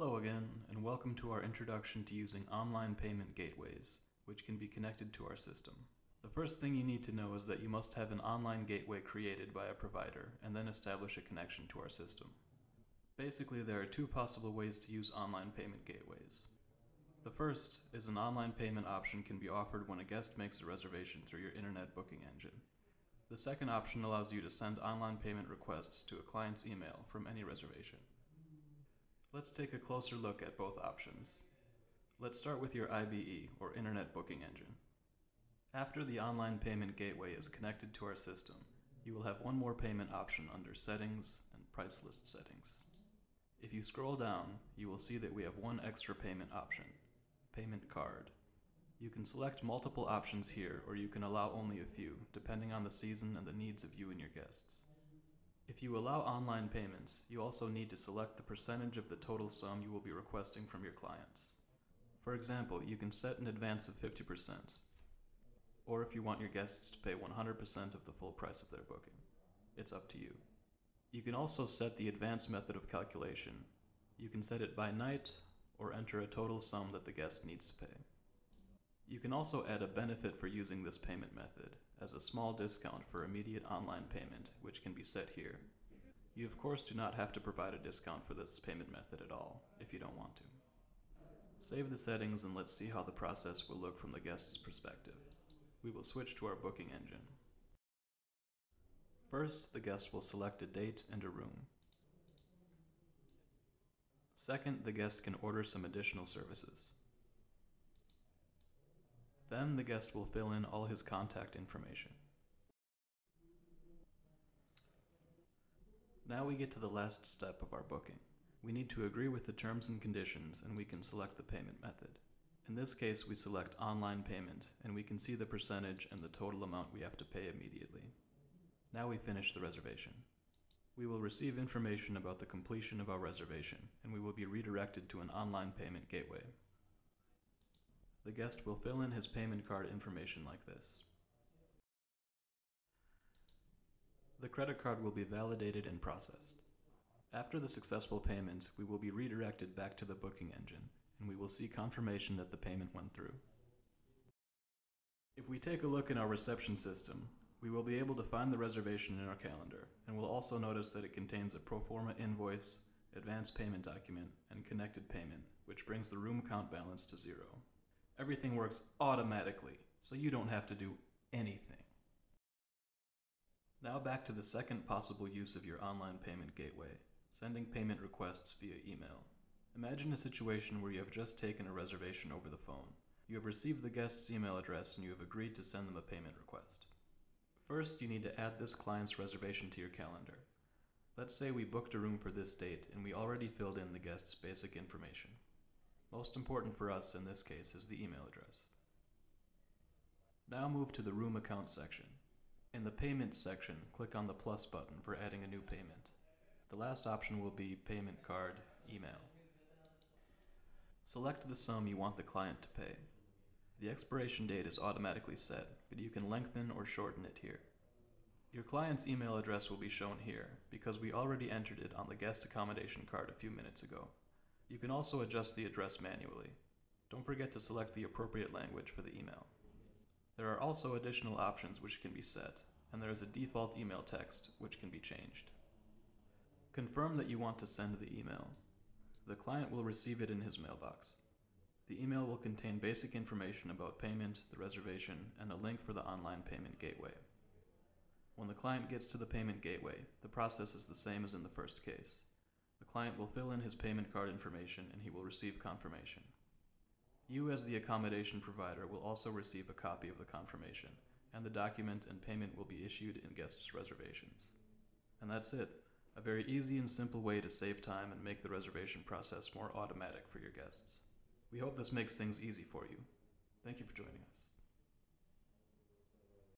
Hello again, and welcome to our introduction to using online payment gateways, which can be connected to our system. The first thing you need to know is that you must have an online gateway created by a provider and then establish a connection to our system. Basically, there are two possible ways to use online payment gateways. The first is an online payment option can be offered when a guest makes a reservation through your internet booking engine. The second option allows you to send online payment requests to a client's email from any reservation. Let's take a closer look at both options. Let's start with your IBE, or Internet Booking Engine. After the online payment gateway is connected to our system, you will have one more payment option under Settings and Price List Settings. If you scroll down, you will see that we have one extra payment option, Payment Card. You can select multiple options here, or you can allow only a few, depending on the season and the needs of you and your guests. If you allow online payments, you also need to select the percentage of the total sum you will be requesting from your clients. For example, you can set an advance of 50%, or if you want your guests to pay 100% of the full price of their booking. It's up to you. You can also set the advance method of calculation. You can set it by night, or enter a total sum that the guest needs to pay. You can also add a benefit for using this payment method, as a small discount for immediate online payment, which can be set here. You of course do not have to provide a discount for this payment method at all, if you don't want to. Save the settings and let's see how the process will look from the guest's perspective. We will switch to our booking engine. First, the guest will select a date and a room. Second, the guest can order some additional services. Then the guest will fill in all his contact information. Now we get to the last step of our booking. We need to agree with the terms and conditions, and we can select the payment method. In this case, we select online payment, and we can see the percentage and the total amount we have to pay immediately. Now we finish the reservation. We will receive information about the completion of our reservation, and we will be redirected to an online payment gateway. The guest will fill in his payment card information like this. The credit card will be validated and processed. After the successful payment, we will be redirected back to the booking engine, and we will see confirmation that the payment went through. If we take a look in our reception system, we will be able to find the reservation in our calendar, and we'll also notice that it contains a pro forma invoice, advance payment document, and connected payment, which brings the room count balance to 0. Everything works automatically, so you don't have to do anything. Now back to the second possible use of your online payment gateway, sending payment requests via email. Imagine a situation where you have just taken a reservation over the phone. You have received the guest's email address and you have agreed to send them a payment request. First, you need to add this client's reservation to your calendar. Let's say we booked a room for this date and we already filled in the guest's basic information. Most important for us in this case is the email address. Now move to the room account section. In the payments section, click on the plus button for adding a new payment. The last option will be payment card, email. Select the sum you want the client to pay. The expiration date is automatically set, but you can lengthen or shorten it here. Your client's email address will be shown here because we already entered it on the guest accommodation card a few minutes ago. You can also adjust the address manually. Don't forget to select the appropriate language for the email. There are also additional options which can be set, and there is a default email text which can be changed. Confirm that you want to send the email. The client will receive it in his mailbox. The email will contain basic information about payment, the reservation, and a link for the online payment gateway. When the client gets to the payment gateway, the process is the same as in the first case. The client will fill in his payment card information and he will receive confirmation. You as the accommodation provider will also receive a copy of the confirmation, and the document and payment will be issued in guests' reservations. And that's it. A very easy and simple way to save time and make the reservation process more automatic for your guests. We hope this makes things easy for you. Thank you for joining us.